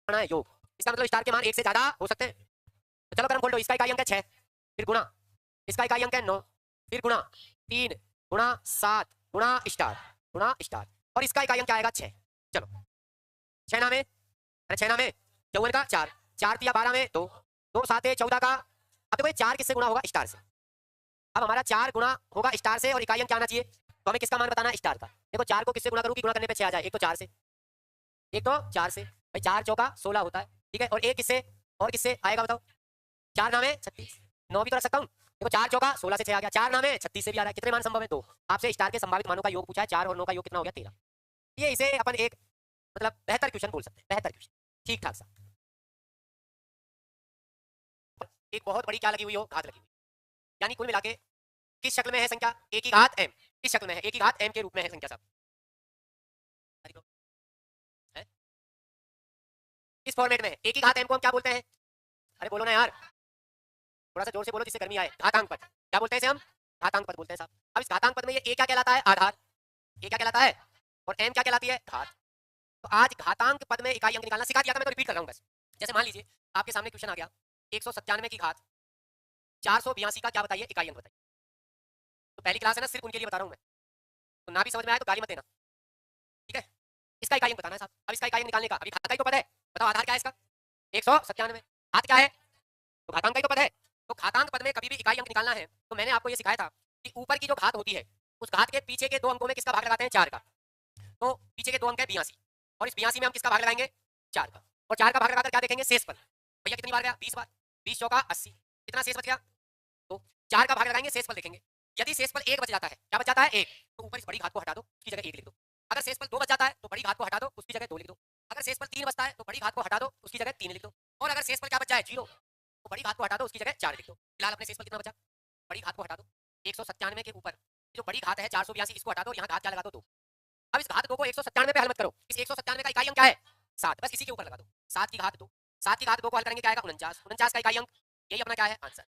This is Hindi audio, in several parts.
करना है योग, इसका मतलब स्टार के मान एक से ज्यादा हो सकते हैं। तो चलो क्रम खोल लो, इसका इकाई अंक है 6, फिर गुणा, इसका इकाई अंक है 9, फिर गुणा 3 गुणा 7 गुणा स्टार, और इसका इकाई अंक क्या आएगा 6। चलो 6 नामे, अरे 6 नामे 54 का 4, 4 तिया 12 में 2, 2 7 14 का। अब देखो ये 4 किससे गुणा होगा? स्टार से। अब हमारा 4 गुणा होगा स्टार से, और इकाई अंक क्या आना चाहिए? तो हमें किसका मान बताना है? स्टार का। देखो 4 को किससे गुणा करूँ कि गुणा करने पे 6 आ जाए? एक तो 4 से, एक तो 4 से भाई, 4 चौका 16 होता है, ठीक है। और एक किससे और किससे आएगा बताओ? 4 नामे 36, 9 भी तो रख सकता हूँ। देखो 4 चौका 16 से 6 आ गया, 4 नामे 36 से भी आ रहा है। कितने मान संभव है? 2। आपसे स्टार के संभावित मानों का योग पूछा है, 4 और 9 का योग कितना हो गया? 13। ये इसे अपन एक मतलब बेहतर क्वेश्चन बोल सकते हैं, बेहतर क्वेश्चन, ठीक ठाक सा। एक बहुत बड़ी क्या लगी हुई हो? घात लगी हुई, यानी कुल मिला के किस शक्ल में है संख्या? ए की घात m, किस शक्ल में है? ए की घात m के रूप में है संख्या साहब, है किस फॉर्मेट में है? ए की घात m को हम क्या बोलते हैं? अरे बोलो ना यार, थोड़ा सा जोर से बोलो जिससे गर्मी आए। घातांक पद, क्या बोलते हैं इसे हम? घातांक पद बोलते हैं साहब। अब इस घातांक पद में ये ए क्या कहलाता है? आधार। ए क्या कहलाता है? और m क्या कहलाती है? घात। तो आज घातांक पद में इकाई अंक निकालना सिखा दिया था, मैं तो रिपीट कर रहा हूँ बस। जैसे मान लीजिए आपके सामने क्वेश्चन आ गया 197 की घात 482 का क्या बताइए? इकाई अंक बताइए। तो पहली क्लास है ना, सिर्फ उनके लिए बता रहा हूँ मैं, तो ना भी समझ में आए तो गाली मत देना, ठीक है। इसका इकाई अंक बताना है साहब। अब इसका इकाई अंक निकालने का, अभी घात का ही तो पद है, बताओ आधार क्या है इसका? 197। घात क्या है? तो घातांक का ही तो पद है। तो घातांक पद में कभी भी इकाई अंक निकालना है तो मैंने आपको ये सिखाया था कि ऊपर की जो घात होती है उस घात के पीछे के 2 अंकों में किसका भाग लगाते हैं? 4 का। तो पीछे के 2 अंक है 82, और इस 82 में हम किसका भाग लगाएंगे? 4 का। और 4 का भाग लगाकर क्या देखेंगे? शेष पर। भैया कितनी बार गया? 20 बार, 20 चौका 80, कितना शेष बच गया? तो 4 का भाग लगाएंगे, शेष फल देखेंगे। यदि शेष फल 1 बच जाता है, क्या बच जाता है? 1, तो ऊपर इस बड़ी घात को हटा दो, उसकी जगह 1 लिख दो। अगर शेष फल 2 बच जाता है तो बड़ी घात को हटा दो, उसकी जगह 2 लिख दो। अगर शेष फल 3 बचता है तो बड़ी घात को हटा दो, उसकी जगह 3 लिख दो। और अगर शेष फल क्या बच जाए? 0, तो बड़ी घात को हटा दो, उसकी जगह 4 लिख दो। फिलहाल अपने शेष फल कितना बचा? बड़ी घात को हटा दो, 197 के ऊपर जो बड़ी घात है 482, इसको हटा दो, यहाँ घात क्या लगा दो? 2। अब इस घात 2 को 197 पे हल मत करो, इस 197 का इकाई अंक क्या है? 7, बस इसी के ऊपर लगा दो। 7 की घात 2, 7 की घात 2 को हल करेंगे क्या आएगा? 49, 49 का इकाई अंक, यही अपना क्या है? आंसर।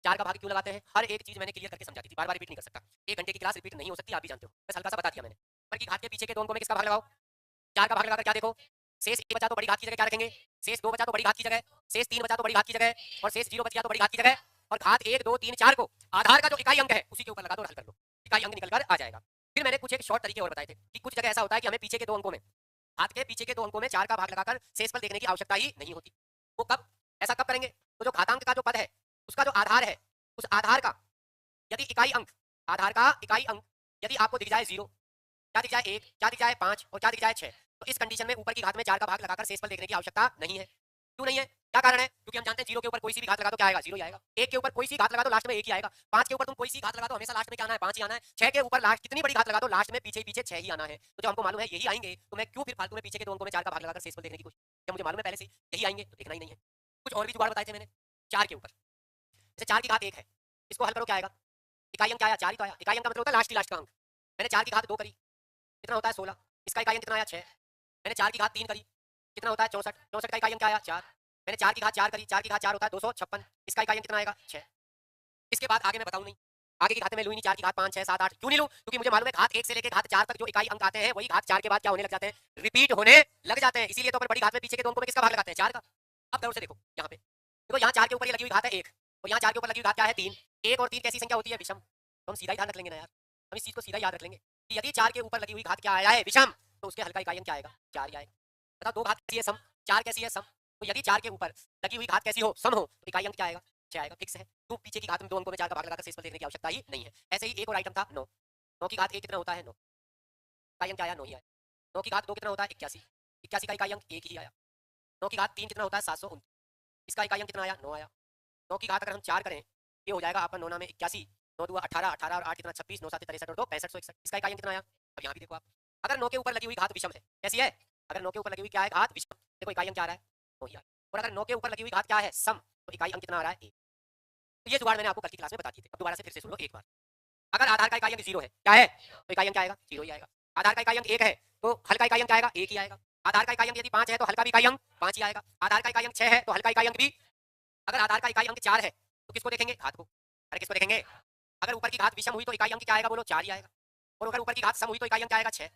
4 का भाग क्यों लगाते हैं? हर एक चीज मैंने क्लियर करके समझा दी थी, बार बार रिपीट नहीं कर सकता। 1 घंटे की क्लास रिपीट नहीं हो सकती, आप भी जानते हो, बस हल्का सा बता दिया मैंने। पर की घात के पीछे के 2 अंकों में किसका भाग लगाओ? 4 का भाग लगाकर क्या देखो? शेष 1 बचा तो बड़ी घात की जगह क्या रखेंगे? शेष 2 बचा तो बड़ी घात की जगह, शेष 3 बचा तो बड़ी घात की जगह, और शेष 0 बच गया तो बड़ी घात की जगह। और घात 1 2 3 4 को आधार का जो इकाई अंक है उसी के ऊपर लगा दो और हल कर लो, इकाई अंक निकल कर आ जाएगा। फिर मैंने कुछ एक शॉर्ट तरीके और बताए थे कि कुछ जगह ऐसा होता है कि हमें पीछे के 2 अंकों में, घात के पीछे के 2 अंकों में 4 का भाग लगाकर शेषफल देखने की आवश्यकता ही नहीं होती। वो कब, ऐसा कब करेंगे? तो जो घातांक का जो पद है उसका जो आधार है, उस आधार का यदि इकाई अंक, आधार का इकाई अंक यदि आपको दिख जाए 0, क्या दिख जाए 1, क्या दिख जाए 5 और क्या दिख जाए 6, तो इस कंडीशन में ऊपर की घात में 4 का भाग लगाकर शेषफल देखने की आवश्यकता नहीं है। क्यों नहीं है? क्या कारण है? क्योंकि हम जानते हैं 0 के ऊपर कोई सी भी घात लगा दो क्या आएगा? 0 ही आएगा। 1 के ऊपर कोई सी घात लगा दो लास्ट में 1 ही आएगा। 5 के ऊपर तुम कोई सी घात लगा दो हमेशा लास्ट में क्या आना है? 5 ही आना है। 6 के ऊपर लास्ट कितनी बड़ी घात लगा दो लास्ट में पीछे पीछे 6 ही आना है। तो जब हमको मालूम है यही आएंगे तो मैं क्यों फिर फालतू में पीछे के 2 अंकों में 4 का भाग लगाकर शेषफल देखने की कोशिश? जब मुझे मालूम है पहले से यही आएंगे तो देखना ही नहीं है। कुछ और भी जुगाड़ बताए थे मैंने 4 के ऊपर। जैसे 4 की घात 1 है, इसको हल करो क्या आएगा? इकाई अंक क्या आया? 4 ही तो आया। इकाई अंक का मतलब होता है लास्ट की लास्ट का अंक। मैंने 4 की घात 2 करी, कितना होता है? 16। इसका इकाई अंक कितना आया? 6। मैंने 4 की घात 3 करी, कितना होता है? 64। 64 का इकाई अंक क्या आया? 4। मैंने 4 की घात 4 करी, 4 की घात 4 होता है 256। इसका इकाई अंक कितना आएगा? 6। इसके बाद आगे मैं बताऊं नहीं, आगे की घातें मैं लूँ नहीं। 4 की घात 5 6 7 8 क्यों नहीं लूँ? क्योंकि मुझे मालूम है घात 1 से लेकर घात 4 तक जो इकाई अंक आते हैं वही घात 4 के बाद क्या होने लग जाते हैं? रिपीट होने लग जाते हैं। इसीलिए तो अपन बड़ी घात में पीछे के 2 अंकों में किसका भाग लगाते हैं? 4 का। अब गौर से देखो यहाँ पे, देखो यहाँ 4 के ऊपर ये लगी हुई घात है 1, और यहाँ 4 के ऊपर लगी हुई घात क्या है? 3। 1 और 3 कैसी संख्या होती है? विषम। तो हम सीधा ही ध्यान रख लेंगे ना यार, हम इस चीज को सीधा याद रख लेंगे कि यदि 4 के ऊपर लगी हुई घात क्या आया है? विषम, तो उसके हल्का इकाई अंक क्या आएगा? 4 ही आएगा। बताओ 2 घात कैसी है? सम। 4 कैसी है? सम। तो यदि 4 के ऊपर लगी हुई घात कैसी हो? सम हो, तो इकाई अंक क्या आएगा? 6 आएगा, फिक्स है। तो पीछे की घात में 2 अंकों में 4 का भाग लगाकर शेषफल देखने की आवश्यकता ही नहीं है। ऐसे ही एक और आइटम था 9। 9 की घात 1 कितना होता है? 9। इकाई अंक क्या आया? 9 ही आया। 9 की घात 2 कितना होता है? 81। 81 का इकाई अंक 1 ही आया। 9 की घात 3 कितना होता है? 729। इसका इकाई अंक कितना आया? 9 आया। 9 की घात अगर हम 4 करें ये हो जाएगा आपका 9 में 81, 9 दूआ 18, 18 और 8 कितना? 26, 9 7 63 और 2 65, 161। इसका इकाई अंक कितना आया? अब यहाँ भी देखो आप, अगर 9 के ऊपर लगी हुई घात विषम है, कैसी है? अगर 9 के ऊपर लगी हुई क्या है? घात विषम। देखो इकाई अंक क्या आ रहा है? 9 ही आ रहा है। और अगर 9 के ऊपर लगी हुई घात क्या है? सम, तो इकाई अंक कितना आ रहा है? 1। तो ये जुगाड़ मैंने आपको कल की क्लास में बता दिए थे, अब दोबारा से फिर से सुन लो एक बार। अगर आधार का इकाई अंक 0 है, क्या है? तो इकाई अंक क्या आएगा? 0 ही आएगा। आधार का इकाई अंक 1 है तो हल्का इकाई अंक क्या आएगा? 1 ही आएगा। आधार का इकाई अंक यदि 5 है तो हल्का भी इकाई अंक 5 ही आएगा। आधार का इकाई अंक 6 है तो हल्का इकाई अंक भी। अगर आधार का इकाई अंक 4 है तो किसको देखेंगे? घात को। अरे किसको देखेंगे? अगर ऊपर की घात विषम हुई तो इकाई अंक क्या आएगा? बोलो 4 ही आएगा। और अगर ऊपर की घात सम हुई तो इकाई अंक क्या आएगा? 6।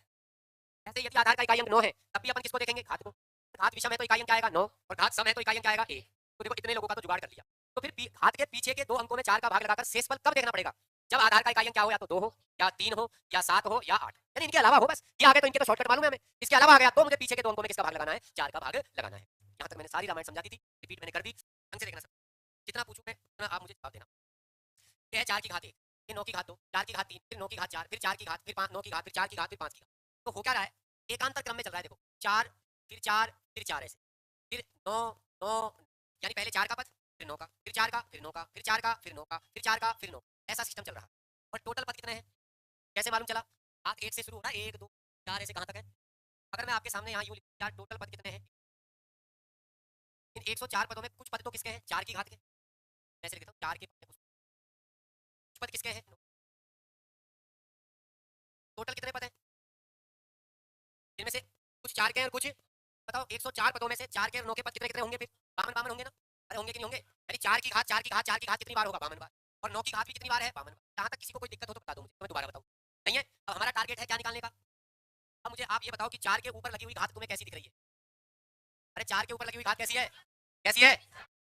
ऐसे यदि आधार का इकाई अंक 9 है तब भी अपन किसको देखेंगे? घात को। घात विषम है तो इकाई अंक क्या आएगा 9 और घात सम है तो इकाई अंक क्या आएगा 1। तो देखो इतने लोगों का तो जुगाड़ कर लिया। तो फिर घात के पीछे के दो अंकों में 4 का भाग लगाकर शेष फल कब देखना पड़ेगा? जब आधार का इकाई अंक क्या हो, या तो 2 हो या 3 हो या 7 हो या 8, यानी इनके अलावा हो। बस ये आ गए तो इनके तो शॉर्टकट मालूम है हमें। इसके अलावा आ गया तो मुझे पीछे के दो अंकों में किसका भाग लगाना है? 4 का भाग लगाना है। यहाँ तक मैंने सारी रामायण समझा दी थी, रिपीट मैंने कर दी। ढंग से देखना सब, जितना पूछूं मैं उतना आप मुझे जवाब देना। यह 4 की घात 1, फिर 9 की घात 2, 4 की घात 3, फिर 9 की घात 4, फिर 4 की घात, फिर 9 की घात, फिर 4 की घात, फिर 5 की घात। तो हो क्या रहा है? एकांतर क्रम में चल रहा है। देखो 4 फिर 4 फिर 4 ऐसे, फिर 9 9, यानी पहले 4 का पद, फिर 9 का, फिर 4 का, फिर 9 का, फिर 4 का, फिर 9 का, फिर 4 का, फिर 9, ऐसा सिस्टम चल रहा है। और टोटल पद कितने हैं कैसे मालूम चला? हाथ 1 से शुरू हो रहा है, 1 2 4 ऐसे कहाँ तक है? अगर मैं आपके सामने यहाँ यूं लिखूं, यार टोटल पद कितने हैं इन 104 पदों में? कुछ पद तो किसके हैं? 4 की घात के। ऐसे लिख देता हूँ 4 के पद, कुछ पद किसके हैं? टोटल कितने पद हैं इनमें से? कुछ 4 के हैं और कुछ, बताओ 104 पदों में से 4 के और 9 के पद कितने कितने होंगे? फिर 52 होंगे ना? अरे होंगे कि नहीं होंगे? यानी 4 की घात 4 की घात 4 की घात कितनी बार होगा? 52 बार। और 9 की घात भी कितनी बार है? 52 बार। जहां तक किसी को कोई दिक्कत हो तो बता दो मुझे, तो मैं दोबारा बताऊं। नहीं है? अब हमारा टारगेट है क्या निकालने का? अब मुझे आप ये बताओ कि 4 के ऊपर लगी हुई घात तुम्हें कैसी दिख रही है? अरे 4 के ऊपर लगी हुई घात कैसी है? कैसी है?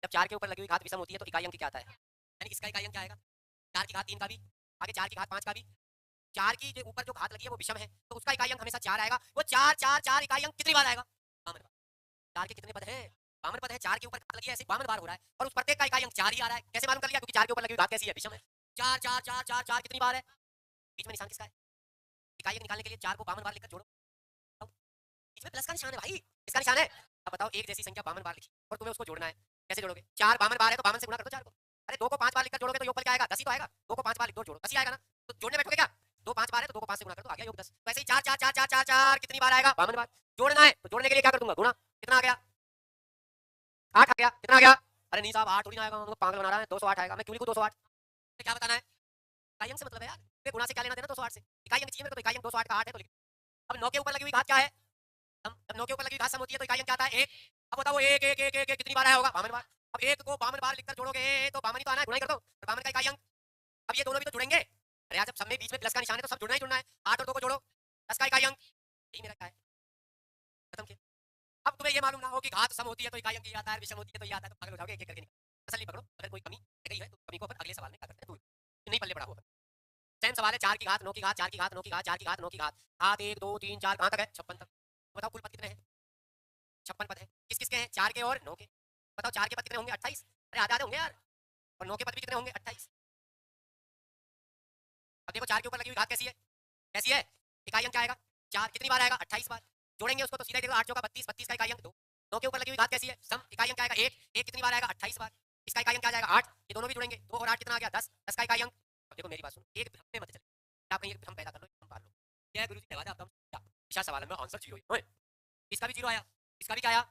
जब 4 के ऊपर लगी हुई घात विषम होती है तो इकाई अंक क्या आता है? यानी इसका इकाई अंक क्या आएगा? 4 की घात 3 का भी, आगे 4 की घात 5 का भी। 4 की जो ऊपर जो घात लगी है वो विषम है तो उसका इकाई अंक हमेशा 4 आएगा। वो 4 4 4 इकाई अंक कितनी बार आएगा? 52 बार। 4 के कितने पद हैं? 52 पद है। 4 के ऊपर घात लगी है, ऐसे 52 बार हो रहा है और उस प्रत्येक का इकाई अंक 4 ही आ रहा है। कैसे मालूम कर लिया? क्योंकि 4 के ऊपर लगी हुई घात कैसी है? विषम है। 4 4 4 4 4 कितनी बार है? बीच में निशान किसका है? इकाई अंक निकालने के लिए 4 को 52 बार लिखकर जोड़ो। बताओ। बीच में प्लस का निशान है भाई, इसका निशान है। अब बताओ एक जैसी संख्या 52 बार लिखी और तुम्हें उसको जोड़ना है, कैसे जोड़ोगे? 4 52 बार है तो 52 से गुणा कर दो 4 को। अरे 2 को 5 बार लिखकर जोड़ोगे तो योगफल क्या आएगा? 10 ही तो आएगा। 2 को 5 बार लिख दो, जोड़ो 10 ही आएगा ना। तो जोड़ने बैठोगे क्या? 2 5 बार है तो 2 को 5 से गुणा कर दो, आ गया योग 10। वैसे ही 4 4 4 4 4 4 कितनी बार आएगा? 52 बार। जोड़ना है तो जोड़ने के लिए क्या कर दूंगा? गुणा। कितना आ गया? 8 आ गया। कितना आ गया? अरे नहीं साहब 8 थोड़ी ना आएगा, हम लोग पागल बना रहा है। 208 आएगा। मैं क्यों लिखूं 208? क्या बताना है? इकाई अंक से मतलब है यार, ये गुणा से क्या लेना देना 208 से? इकाई अंक चाहिए मेरे को, तो इकाई अंक 208 का 8 है तो लिख। अब 9 के ऊपर लगी हुई घात क्या है? हम जब 9 के ऊपर लगी हुई घात सम होती है तो इकाई अंक क्या आता है? 1। अब बताओ 1 1 1 1 कितनी बार आया होगा? 52 बार। अब 1 को 52 बार लिखकर जोड़ोगे तो 52 ही तो आना है, गुणा ही कर दो। और 52 का इकाई अंक, अब ये दोनों भी तो जुड़ेंगे। अरे यार जब सब में बीच में प्लस का निशान है तो सब जुड़ना ही जुड़ना है। 8 और 2 को जोड़ो, 10 का इकाई अंक, यही मेरा क्या है? खत्म किया। अब तुम्हें ये मालूम ना हो कि घात सम होती है तो इकाई अंक ये आता है, विषम होती है तो ये आता है, तो पागल हो जाओगे। एक एक करके निकाल, तसल्ली पकड़ो। अगर कोई कमी रह गई है तो कमी को अपन अगले सवाल में क्या करते हैं दूर, नहीं पल्ले पड़ा हुआ। सेम सवाल है। 4 की घात 9 की घात 4 की घात 9 की घात 4 की घात 9 की घात, घात 1 2 3 4 कहां तक है? 56 तक। बताओ कुल पद कितने हैं? 56 पद है। किस किस के हैं? 4 के और 9 के। बताओ 4 के पद कितने होंगे? 28। अरे आधे आधे होंगे यार। और 9 के पद भी कितने होंगे? 28। अब देखो 4 के ऊपर लगी हुई घात कैसी है? कैसी है? इकाई अंक क्या आएगा? 4 कितनी बार आएगा? 28 बार। जोड़ेंगे उसको तो सीधा देखो 8 चौका 32, 32 का इकाई अंक 2। 9 के ऊपर लगी हुई घात कैसी है? सम, इकाई अंक क्या आएगा? 1 1 कितनी बार आएगा? 28 बार। इसका इकाई अंक क्या आ जाएगा? 8। ये दोनों भी जुड़ेंगे, 2 और 8 कितना आ गया? 10। 10 का इकाई अंक। अब देखो मेरी बात सुनो, एक भ्रम में मत चले, आप कहीं भ्रम पैदा कर लो, भ्रम पाल लो। यह गुरुजी दरवाजा आपका क्या विशाल सवाल है, आंसर 0 है। इसका भी 0 आया, इसका भी क्या आया?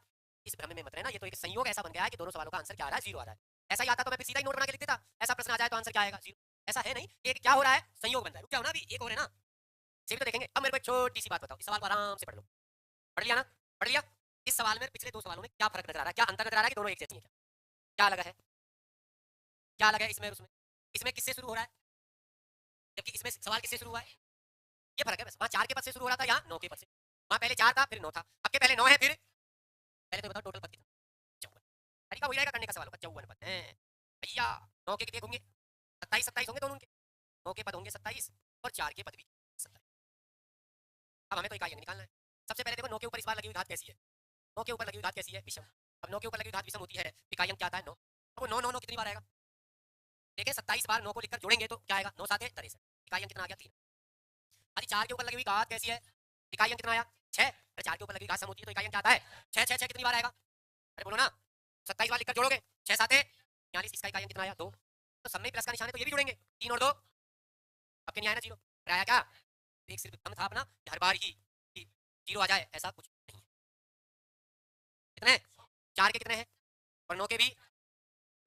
इस भ्रम में मत रहना, ये तो एक संयोग ऐसा बन गया है कि दोनों सवालों का आंसर क्या आ रहा है? 0 आ रहा है। ऐसा ही आता तो मैं फिर सीधा ही नोट बना के लिख देता, ऐसा प्रश्न आ जाए तो आंसर क्या आएगा? 0। ऐसा है नहीं, ये क्या हो रहा है? संयोग बन रहा है। रुक जाओ ना, अभी एक और है ना, इसे भी तो देखेंगे। अब मेरे को एक छोटी सी बात बताओ, इस सवाल को आराम से पढ़ लो। पढ़ लिया ना? पढ़ लिया? इस सवाल में पिछले दो सवालों में क्या फर्क नजर आ रहा है? क्या अंतर नजर आ रहा है कि दोनों एक जैसी हैं? क्या अलग है? क्या अलग है इसमें और उसमें? इसमें किससे शुरू हो रहा है जबकि इसमें सवाल किससे शुरू हुआ है? ये फर्क है बस। वहाँ 4 के पद से शुरू हो रहा था, यहाँ 9 के पद से। वहाँ पहले 4 था फिर 9 था, अब के पहले 9 है फिर पहले तो बताओ टोटल पद कितना? 54। तरीका वही रहेगा करने का सवाल का, 54 पद हैं भैया। 9 के कितने होंगे? 27 27 होंगे दोनों के। 9 के पद होंगे 27 और 4 के पद भी 27। अब हमें तो इकाई अंक निकालना है। सबसे पहले देखो 9 के ऊपर इस बार लगी हुई घात कैसी है? 9 के ऊपर लगी हुई घात कैसी है? विषम। अब 9 के ऊपर लगी हुई घात विषम होती है, इकाई अंक क्या आता है? 9। अब वो 9 9 9 कितनी बार आएगा? देखिए 27 बार 9 को लिखकर जोड़ेंगे तो क्या आएगा? 9 7 63। इकाई अंक कितना आ गया? 3। अरे 4 के ऊपर लगी हुई घात कैसी है? इकाई अंक कितना आया? 6। अरे 4 के ऊपर लगी हुई घात सम होती है तो इकाई अंक क्या आता है? 6 6 6 कितनी बार आएगा? अरे बोलो ना, 27 बार लिखकर जोड़ोगे, 6 7 42। इसका इकाई अंक कितना आया? 2। तो सब में प्लस का निशान है तो ये भी जोड़ेंगे, 3 और 2 आपके नहीं आया ना 0। अरे आया क्या? एक सिर्फ हम था अपना कि हर बार ही 0 आ जाए, ऐसा कुछ नहीं है। कितने? 4 के कितने हैं और 9 के भी?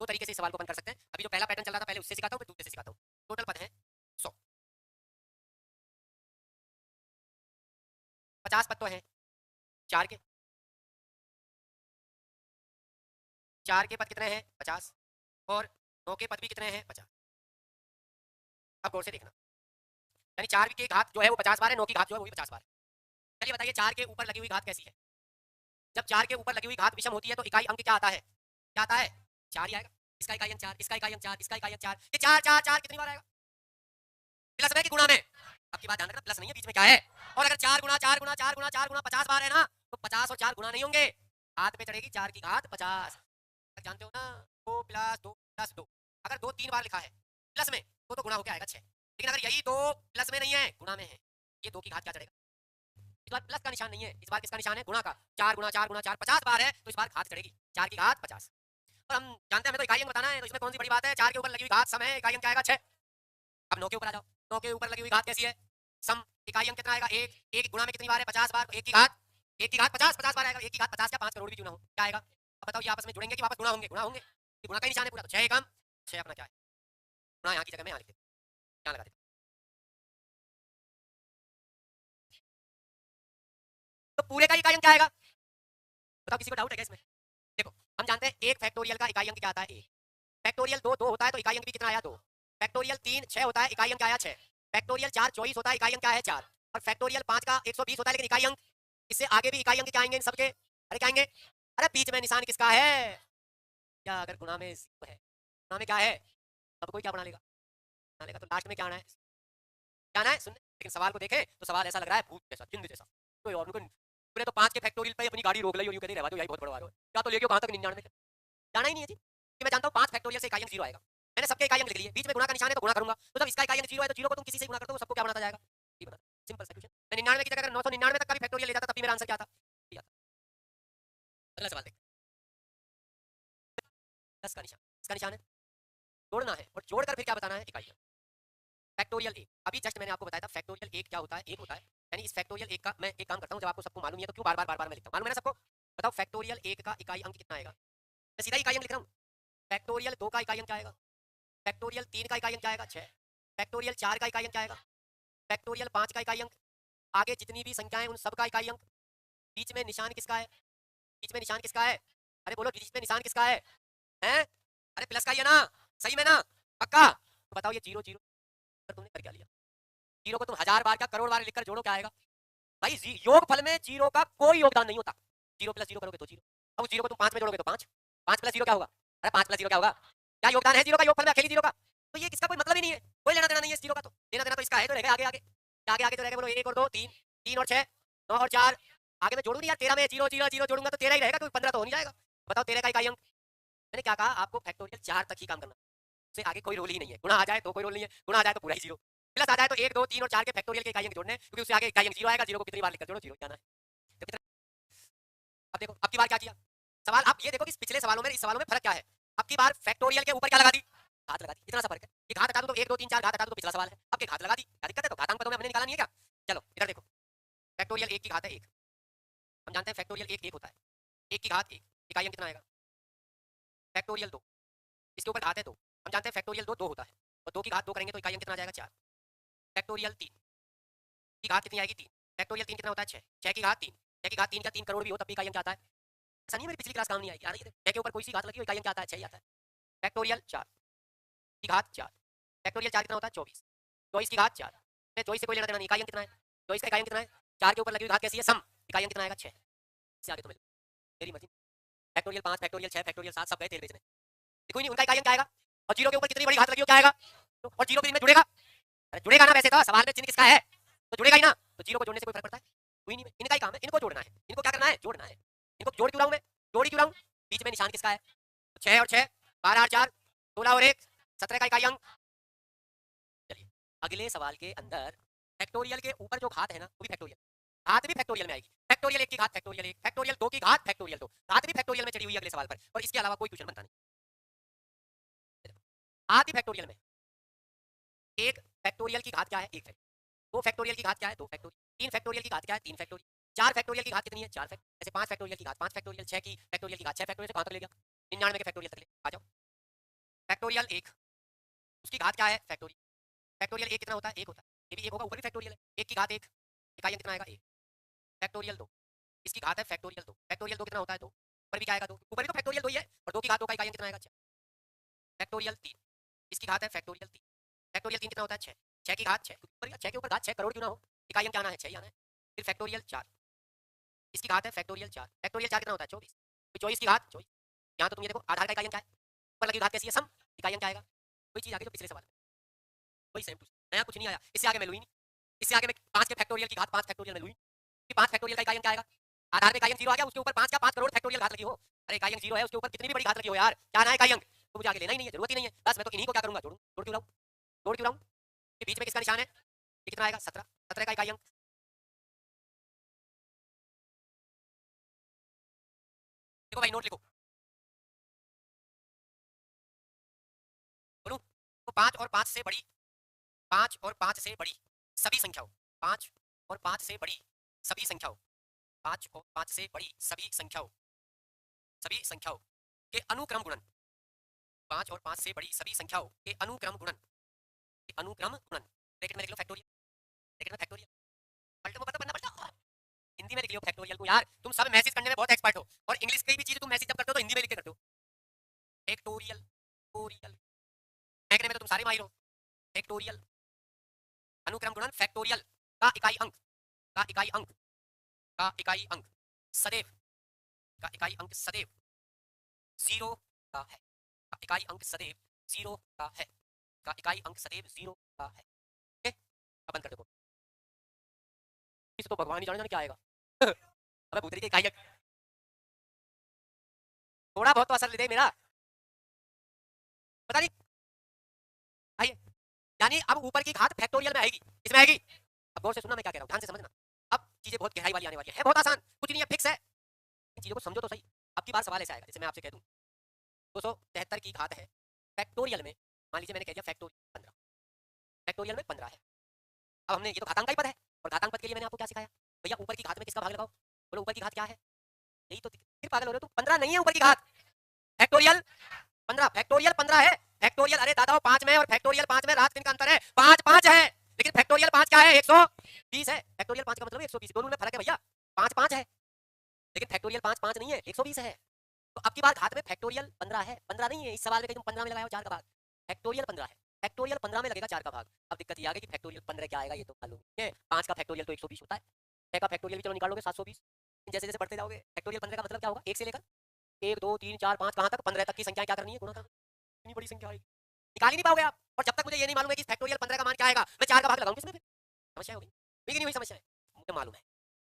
दो तरीके से इस सवाल को अपन कर सकते हैं। अभी जो पहला पैटर्न चल रहा था पहले उससे सिखाता हूँ, फिर दूसरे से सिखाता हूँ। टोटल पद है 100। 50 पद तो हैं 4 के। 4 के पद कितने हैं? 50। और 9 के पद भी कितने हैं? 50। अब गौर से देखना, यानी 4 की घात जो है वो 50 बार है, 9 की घात जो है वो भी 50 बार है। चलिए बताइए 4 के ऊपर लगी हुई घात कैसी है? जब 4 के ऊपर लगी हुई घात विषम होती है तो इकाई अंक क्या आता है? क्या आता है? 4 ही आएगा। इसका इकाई अंक 4, इसका इकाई अंक 4, इसका इकाई अंक 4, ये 4 4 4 कितनी बार आएगा? प्लस में कि गुणा में? अब की बात ध्यान रखना, प्लस नहीं है, बीच में क्या है? और अगर 4 गुना 4 गुना 4 गुना 4 गुना 50 बार है ना, तो 50 और 4 गुना नहीं होंगे, हाथ पे चढ़ेगी 4 की घात 50। जानते हो ना, 2 प्लस 2 प्लस 2। अगर 2 3 बार लिखा है प्लस में तो गुणा होके आएगा 6। लेकिन अगर यही 2 प्लस में नहीं है, गुणा में है, ये 2 की घात क्या चढ़ेगा? इस बार प्लस का निशान नहीं है, इस बार किसका निशान है? गुणा का। 4 गुना 4 गुना 4 50 बार है, तो इस बार घात चढ़ेगी 4 की घात 50। और हम जानते हैं हमें तो इकाई अंक बताना है, तो इसमें कौन सी बड़ी बात है? 4 के ऊपर लगी हुई घात सम है, इकाई अंक क्या आएगा? 6। अब 9 के ऊपर आ जाओ, 9 के ऊपर लगी हुई घात कैसी है? सम। इकाई अंक कितना आएगा? 1। 1 गुणा में कितनी बार है? 50 बार। 1 की घात 50 50 बार आएगा। 1 की घात 50 क्या 5 करोड़ भी क्यों ना हो, क्या आएगा? अब बताओ ये आपस में जुड़ेंगे कि वापस गुणा होंगे? गुणा होंगे। ये गुणा का ही निशान है पूरा, तो 6 एकम 6 अपना क्या है? गुणा यहाँ की जगह में यहाँ लिख देते, क्या लगा देते? तो पूरे का इकाई अंक क्या आएगा? बताओ, किसी को डाउट है क्या इसमें? देखो, हम जानते हैं 1 फैक्टोरियल का इकाई अंक क्या आता है? 1। फैक्टोरियल 2 2 होता है, तो इकाई अंक भी कितना आया? 2। फैक्टोरियल 3 6 होता है, इकाई अंक क्या आया? 6। फैक्टोरियल 4 24 होता है, इकाई अंक क्या है? 4। और फैक्टोरियल 5 का 120 होता है, लेकिन इकाई अंक इससे आगे भी इकाई अंक क्या आएंगे इन सबके? अरे क्या आएंगे? अरे बीच में निशान किसका है? क्या अगर गुणा में है, गुणा में क्या है? अब कोई क्या बना लेगा? बना लेगा, तो लास्ट में क्या आना है? क्या आना है? सुन, लेकिन सवाल को देखें तो सवाल ऐसा लग रहा है भूत जैसा, जिंद जैसा। कोई और उनको पूरे तो 5 के फैक्टोरियल पे अपनी गाड़ी रोक ली और यूं कहते रहवा दो, यही बहुत बड़ा है, क्या तो लेके कहां तक 99 में? जाना ही नहीं है जी, कि मैं जानता हूं 5 फैक्टोरियल से इकाई अंक 0 आएगा। मैंने सबके इकाई अंक लिख लिए, बीच में गुणा का निशान है तो गुणा करूंगा, तो जब इसका इकाई अंक 0 है तो 0 को तुम किसी से गुणा कर दो, सबको क्या बनाता जाएगा? ये बना, सिंपल सॉल्यूशन। मैं 99 की जगह अगर 999 तक का भी फैक्टोरियल ले जाता तब भी मेरा आंसर क्या था? ये आता। अगला सवाल देखते हैं। 10 का निशान, इसका निशान है जोड़ना है, और जोड़कर फिर क्या बताना है? इकाई। फैक्टोरियल 1, अभी जस्ट मैंने आपको बताया था फैक्टोरियल 1 क्या होता है? 1 होता है, यानी इस फैक्टोरियल 1 का मैं एक काम करता हूं, जब आपको सबको मालूम है तो क्यों बार बार मैं लिखता हूं? मालूम है ना सबको? बताओ फैक्टोरियल 1 का इकाई अंक कितना आएगा? मैं सीधा इकाई अंक लिख रहा हूं। फैक्टोरियल 2 का इकाई अंक क्या आएगा? फैक्टोरियल 3 का इकाई अंक क्या आएगा? 6। फैक्टोरियल 4 का इकाई अंक क्या आएगा? फैक्टोरियल 5 का इकाई अंक। आगे जितनी भी संख्याएं उन सब का इकाई अंक। बीच में निशान किसका है? बीच में निशान किसका है? अरे बोलो, बीच में निशान किसका है? हैं? अरे प्लस का ही है ना? सही में ना? पक्का? तो बताओ ये 0 0 तुमने कर क्या लिया? 0 को तुम 1000 बार क्या करोड़ बार लिखकर जोड़ो, क्या आएगा? भाई योग फल में 0 का कोई योगदान नहीं होता। 0 प्लस 0 करोगे तो 0, अब 0 को तुम 5 में जोड़ोगे तो 5, 5 प्लस 0 क्या होगा? अरे 5 प्लस 0 क्या होगा? क्या योगदान है 0 का योग फल में? अकेली 0 का, तो ये किसका कोई मतलब ही नहीं है, कोई लेना देना नहीं है इस 0 का, तो लेना देना तो इसका है जो रहेगा आगे आगे आगे आगे जो रहेगा। बोलो 1 और 2 3, 3 और 6 9 और 4, आगे मैं जोड़ू नहीं यार, 13 में 0 0 0 जोड़ूंगा तो 13 ही रहेगा, तो 15 तो हो नहीं जाएगा। बताओ 13 का इकाई अंक। मैंने क्या कहा आपको? फैक्टोरियल 4 तक ही काम करना, उससे आगे कोई रोल ही नहीं है। गुणा आ जाए तो कोई रोल नहीं है, गुणा आ जाए तो पूरा ही 0, प्लस आ जाए तो 1 2 3 और 4 के फैक्टोरियल के इकाई अंक जोड़ने, क्योंकि उससे आगे इकाई अंक 0 आएगा, 0 को कितनी बार लिखकर जोड़ो 0 जाना है। तो कितना? अब देखो अब की बार क्या किया सवाल, आप ये देखो कि पिछले सवालों में इस सवालों में फर्क क्या है। अब की बार फैक्टोरियल के ऊपर क्या लगा दी? घात लगा दी, इतना सा फर्क है। ये घात हटा दो तो 1 2 3 4 घात हटा दो तो पिछला सवाल है। अब के घात लगा दी, क्या दिक्कत है? तो घातांक पदों में हमने निकाला नहीं है क्या? चलो इधर देखो, फैक्टोरियल 1 की घात है 1, हम जानते हैं फैक्टोरियल 1 1 होता है, 1 की घात 1, इकाई अंक कितना आएगा? फैक्टोरियल 2, इसके ऊपर घात है 2, हम जानते हैं फैक्टोरियल 2 2 होता है, और 2 की घात 2 करेंगे तो इकाई अंक कितना आ जाएगा? 4। फैक्टोरियल 3 की घात कितनी आएगी? 3। फैक्टोरियल 3 कितना होता है? 6, 6 की घात 3, 6 की घात 3 का 3 करोड़ भी हो तब भी इकाई अंक क्या आता है? ऐसा नहीं है मेरी पिछली क्लास काम नहीं आई, आ रही है 6 के ऊपर कोई सी घात लगी हो इकाई अंक क्या आता है? 6 ही आता है। फैक्टोरियल 4 की घात 4, फैक्टोरियल 4 कितना होता है? 24, 24 की घात 4, मैं 24 से कोई लेना देना नहीं, इकाई अंक कितना है? 24 का इकाई अंक कितना है? 4 के ऊपर लगी हुई घात कैसी है? सम, इकाई अंक कितना आएगा? 6। इससे आगे तो मिल मेरी मर्जी। फैक्टोरियल 5 फैक्टोरियल 6 फैक्टोरियल 7 सब गए तेल बेचने, कोई नहीं, उनका इकाई अंक क्या आएगा? और 0 के ऊपर कितनी बड़ी घात लगी हो क्या आएगा? और 0 भी इनमें जुड़ेगा, अरे जुड़ेगा ना, वैसे तो सवाल में चिन्ह किसका है, तो जुड़ेगा ही ना, तो 0 को जोड़ने से कोई फर्क पड़ता है? कोई नहीं, इनका ही काम है, इनको जोड़ना है, इनको क्या करना है? जोड़ना है। इनको जोड़ क्यों रहा हूं मैं? जोड़ ही क्यों रहा हूं? बीच में निशान किसका है? 6 और 6 12 और 4 16 और 1 17 का इकाई अंक। चलिए अगले सवाल के अंदर फैक्टोरियल के ऊपर जो घात है ना वो भी फैक्टोरियल, घात भी फैक्टोरियल में आएगी। फैक्टोरियल 1 की घात फैक्टोरियल 1, फैक्टोरियल 2 की घात फैक्टोरियल 2, घात भी फैक्टोरियल में चढ़ी हुई है अगले सवाल पर, और इसके अलावा कोई क्वेश्चन बनता नहीं। आती फैक्टोरियल में एक फैक्टोरियल की घात क्या है? 1 फैक्टोरियल। 2 फैक्टोरियल की घात क्या है? 2 फैक्टोरियल। 3 फैक्टोरियल की घात क्या है? 3 फैक्टोरियल। 4 फैक्टोरियल की घात कितनी है? 4 फैक्टोरियल। ऐसे 5 फैक्टोरियल की घात 5 फैक्टोरियल, 6 की फैक्टोरियल की घात 6 फैक्टोरियल से कहां तक ले गया? 99 के फैक्टोरियल तक ले आ जाओ। फैक्टोरियल 1 उसकी घात क्या है? फैक्टोरियल। फैक्टोरियल 1 कितना होता है? 1 होता है, ये भी 1 होगा, ऊपर भी फैक्टोरियल है। 1 की घात 1, इकाई अंक कितना आएगा? 1। फैक्टोरियल 2 इसकी घात है फैक्टोरियल 2, फैक्टोरियल 2 कितना होता है? 2, ऊपर भी क्या आएगा? 2, ऊपर भी तो फैक्टोरियल 2 ही है, और 2 की घात 2 का इकाई अंक कितना आएगा? 6। फैक्टोरियल 3 इसकी घात है फैक्टोरियल 3, फैक्टोरियल 3 कितना होता है? 6, 6 की घात 6, ऊपर 6 के ऊपर घात 6 करोड़ क्यों ना हो, इकाई अंक क्या आना है? 6 ही आना है। फिर फैक्टोरियल 4 इसकी घात है फैक्टोरियल 4, फैक्टोरियल 4 कितना होता है 24, 24 की घात 24। यहाँ तो तुम ये देखो आधार का इकाई अंक क्या है, ऊपर लगी घात कैसी है सम, इकाई अंक क्या आएगा, वही चीज आगे जो पिछले सवाल में, वही सेम टू, नया कुछ नहीं आया। इससे आगे मैं लूई नहीं, इससे आगे मैं 5 के फैक्टोरियल की घात 5 फैक्टोरियल में लूई, 5 फैक्टोरियल का इकाई अंक क्या आएगा, आधार पे इकाई अंक 0 आ गया, उसके ऊपर 5 का 5 करोड़ फैक्टोरियल घात लगी हो, अरे इकाई अंक 0 है उसके ऊपर कितनी भी बड़ी घात लगी हो यार, क्या ना इकाई अंक, तो मुझे आगे लेना ही नहीं है, जरूरत ही नहीं है, बस मैं तो इन्हीं को क्या करूंगा जोड़ूं, जोड़ क्यों लाऊं, ये बीच में किसका निशान है, ये कितना आएगा 17, 17 का इकाई अंक, देखो भाई नोट लिखो, बोलूं तो 5 और 5 से बड़ी, 5 और 5 से बड़ी सभी संख्याओं, 5 और 5 से बड़ी सभी संख्याओं, 5 और 5 से बड़ी सभी संख्याओं के अनुक्रम गुणन, 5 और 5 से बड़ी सभी संख्याओं के अनुक्रम गुणन, अनुक्रम गुणन, ब्रैकेट में लिख लो फैक्टोरियल, ब्रैकेट में फैक्टोरियल, पलटो पता पढ़ना पड़ता, हिंदी में लिख लो फैक्टोरियल को यार, तुम सब मैसेज करने में बहुत एक्सपर्ट हो, और इंग्लिश की भी चीज तुम मैसेज जब करते हो तो हिंदी में लिख के करते हो, फैक्टोरियल, फैक्टोरियल, फेंकने में तो तुम सारे माहिर हो, फैक्टोरियल, अनुक्रम गुणन फैक्टोरियल का इकाई अंक, का इकाई अंक, का इकाई अंक सदैव, का इकाई अंक सदैव 0 का है, का इकाई अंक सदैव 0 का है, का इकाई अंक सदैव 0 का है, ठीक है, अब बंद कर दो, इसे तो भगवान ही जाने जाने क्या आएगा अबे भूतरी के इकाई अंक, थोड़ा बहुत तो असर ले दे मेरा, पता नहीं भाई, यानी अब ऊपर की घात फैक्टोरियल में आएगी, इसमें आएगी, अब गौर से सुनना मैं क्या कह रहा हूँ, ध्यान से समझना, अब चीजें बहुत गहराई वाली आने वाली है बहुत आसान, कुछ नहीं है फिक्स है, इन चीजों को समझो तो सही, अब की बार सवाल ऐसा आएगा जैसे मैं आपसे कह दूं 273 की घात है फैक्टोरियल में, मान लीजिए मैंने कह दिया फैक्टोरियल 15, फैक्टोरियल में 15 है, अब हमने ये तो घातांक का ही पद है, और घातांक पद के लिए मैंने आपको क्या सिखाया, भैया ऊपर की घात में किसका भाग लगाओ, बोलो ऊपर की घात क्या है, यही तो, फिर पागल हो रहे हो तुम, 15 नहीं है ऊपर की घात, फैक्टोरियल 15, फैक्टोरियल 15 है, फैक्टोरियल अरे दादा 5 में और फैक्टोरियल 5 में रात दिन का अंतर है, 5 5 है, लेकिन फैक्टोरियल 5 क्या है 120 है, फैक्टोरियल 5 का मतलब 120, दोनों में फर्क है भैया, 5 5 है, लेकिन फैक्टोरियल 5 5 नहीं है 120 है, तो अब की बार घात में फैक्टोरियल 15 है, 15 नहीं है, इस सवाल में तुम 15 में लगाओ 4 का भाग, फैक्टोरियल 15 है, फैक्टोरियल 15 में लगेगा 4 का भाग, अब दिक्कत ये आ गई कि फैक्टोरियल 15 क्या आएगा ये तो मालूम है, 5 का फैक्टोरियल तो 120 होता है, 6 का फैक्टोरियल भी चलो निकालोगे 720, जैसे जैसे बढ़ते जाओगे फैक्टोरियल 15 का मतलब क्या होगा 1 से लेकर 1 2 3 4 5 कहां तक 15 तक की संख्या क्या करनी है, गुणा करना, इतनी बड़ी संख्या आएगी, निकाल ही नहीं पाओगे आप, और जब तक मुझे ये नहीं मालूम है कि फैक्टोरियल 15 का मान क्या आएगा, मैं 4 का भाग लगाऊंगा इसमें, फिर समस्या होगी, हुई कि नहीं हुई समस्या है, मुझे मालूम है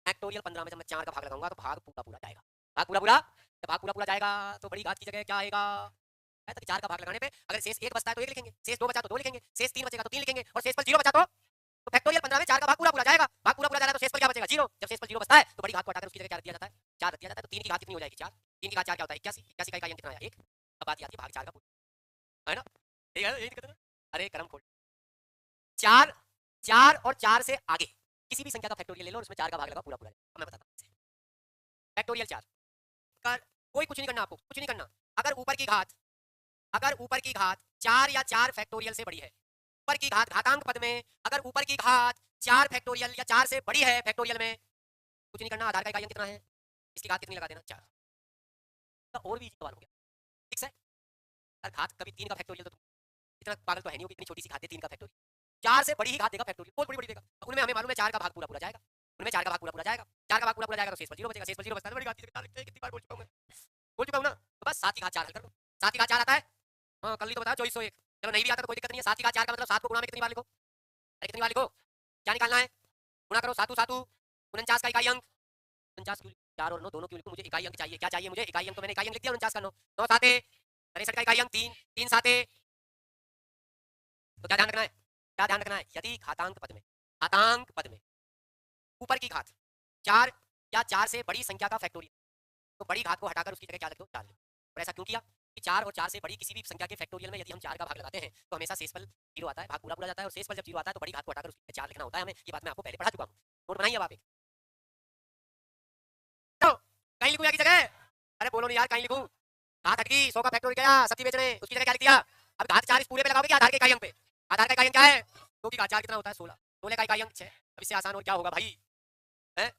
फैक्टोरियल 15 में जब मैं 4 का भाग लगाऊंगा तो भाग पूरा पूरा जाएगा, भाग पूरा पूरा, जब भाग पूरा पूरा जाएगा तो बड़ी घात की जगह क्या आएगा, है तो 4 का भाग लगाने पे अगर शेष 1 बचता है तो 1 लिखेंगे, शेष 2 बचा तो 2 लिखेंगे, शेष 3 बचेगा तो 3 लिखेंगे, और शेष पर 0 बचा तो फैक्टोरियल 15 में 4 का भाग पूरा पूरा जाएगा, भाग पूरा पूरा जा रहा है तो शेष पर क्या बचेगा 0, जब शेष पर 0 बचता है तो बड़ी घात को हटाकर उसकी जगह क्या रख दिया जाता है 4 रख दिया जाता है, तो 3 की घात कितनी हो जाएगी 4, 3 की घात 4 क्या होता है 81, 81 का इकाई अंक कितना आया 1, अब बात आती है भाग 4 का पूरा, है ना, ठीक है यही दिक्कत है ना, अरे कर्म खोल, 4 4 और 4 से आगे किसी भी संख्या का फैक्टोरियल ले लो और उसमें 4 का भाग लगा पूरा पूरा, मैं बताता हूं फैक्टोरियल 4 कर, कोई कुछ नहीं करना आपको, कुछ नहीं करना, अगर ऊपर की घात, अगर ऊपर की घात 4 या 4 फैक्टोरियल से बड़ी है, ऊपर की घात घातांक पद में अगर ऊपर की घात 4 फैक्टोरियल या 4 से बड़ी है फैक्टोरियल में, कुछ नहीं करना, आधार का इकाई अंक कितना है, इसकी घात कितनी लगा देना 4, तो और भी सवाल हो गया, ठीक है, अगर घात कभी 3 का फैक्टोरियल, तो तुम इतना पागल तो है नहीं हो कि इतनी छोटी सी घात है 3 का फैक्टोरियल, 4 से बड़ी ही घात देगा फैक्टोरियल, बहुत बड़ी बड़ी देगा, तो उनमें हमें मालूम है 4 का भाग पूरा पूरा जाएगा, उनमें 4 का भाग पूरा पूरा जाएगा, 4 का भाग पूरा पूरा जाएगा तो शेष पर 0 बचेगा, शेष पर 0 बचता है बड़ी घात की जगह लिखते हैं, कितनी बार बोल चुका हूं मैं, बोल चुका हूं ना, तो बस 7 की घात 4 हल कर दो, 7 की घात 4 आता है, हां कल ही तो बताया 2401, चलो नहीं भी आता तो कोई दिक्कत नहीं है, 7 की घात 4 का मतलब 7 को गुणा में कितनी बार लिखो, अरे कितनी बार लिखो, क्या निकालना है, गुणा करो 7 7 49 का इकाई अंक, 49 क्यों 4 और 9 दोनों क्यों लिखूं, मुझे इकाई अंक चाहिए, क्या चाहिए मुझे इकाई अंक, तो मैंने इकाई अंक लिख दिया 49 का 9 9 साते 63 का इकाई अंक 3 3 साते, तो क्या ध्यान रखना है, क्या ध्यान रखना है, यदि घातांक पद में, घातांक पद में ऊपर की घात 4 या 4 से बड़ी संख्या का फैक्टोरियल, तो बड़ी घात को हटाकर उसकी जगह क्या लिख दो 4 लिख दो, और ऐसा क्यों किया कि 4 और 4 से बड़ी किसी भी संख्या के फैक्टोरियल में यदि हम 4 का भाग लगाते हैं तो हमेशा शेषफल 0 आता है, भाग पूरा पूरा जाता है, और शेषफल जब 0 आता है तो बड़ी घात को हटाकर उसकी जगह 4 लिखना होता है हमें, ये बात मैं आपको पहले पढ़ा चुका हूं, नोट बनाइए अब आप एक, तो कहीं लिखूं या की जगह, अरे बोलो नहीं यार कहीं लिखूं, घात हट गई 100 का फैक्टोरियल गया सब्जी बेचने, उसकी जगह क्या लिख दिया, अब घात 4 इस पूरे पे लगाओगे कि आधार के इकाई अंक पे, आधार का इकाई अंक क्या है 2 की घात 4 कितना होता है 16, 16 का इकाई अंक 6, अब इससे आसान और क्या होगा भाई, है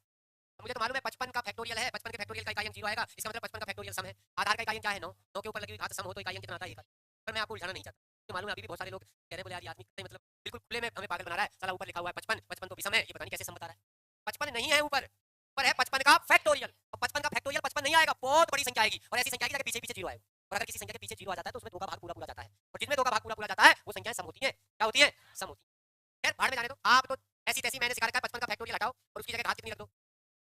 मुझे तो मालूम है 55 का फैक्टोरियल है, 55 के फैक्टोरियल का इकाई अंक 0 आएगा, इसका मतलब 55 का फैक्टोरियल सम है, आधार का इकाई अंक क्या है 9, 9 के ऊपर लगी हुई घात सम हो तो इकाई अंक कितना आता है 1, पर मैं आपको उलझाना नहीं चाहता, तो मालूम है अभी भी बहुत सारे लोग कह रहे बोले यार ये आदमी कितने मतलब बिल्कुल खुले में हमें पागल बना रहा है, साला ऊपर लिखा हुआ है 55 55 तो विषम है, ये पता नहीं कैसे सम बता रहा है, 55 नहीं है ऊपर, पर है 55 का फैक्टोरियल। और 55 का फैक्टोरियल 55 नहीं आएगा, बहुत बड़ी संख्या आएगी, और ऐसी संख्या की जगह पीछे पीछे जीरो आएगा। और अगर किसी संख्या के पीछे जीरो आ जाता है तो उसमें 2 का भाग पूरा पूरा जाता है, और जिसमें 2 का भाग पूरा पूरा जाता है वो संख्याएं सम होती हैं। क्या होती है? सम होती है। खैर भाड़ में जाने दो, आप तो ऐसी तैसी मैंने सिखा रखा है 55 का फैक्टोरियल हटाओ और उसकी जगह घात कितनी रख दो।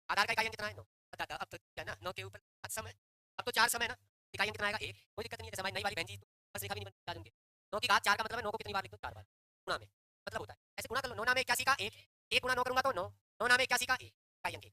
आधार का इकाइयां कितना है? 9। बता अब तो क्या ना 9 के ऊपर 5 सम है, अब तो 4 सम है ना, इकाइयां कितना आएगा? 1। कोई दिक्कत नहीं है, जैसे हमारी नई वाली बहन जी बस रेखा भी नहीं बन उनके। 9 की घात 4 का मतलब है 9 को कितनी बार लिख दो? 4 बार। गुणा में मतलब होता है ऐसे गुणा कर लो, 9 नाम 81 का 1, 1 गुणा 9 करूंगा तो 9, 9 नाम 81 का 1, इकाइयां के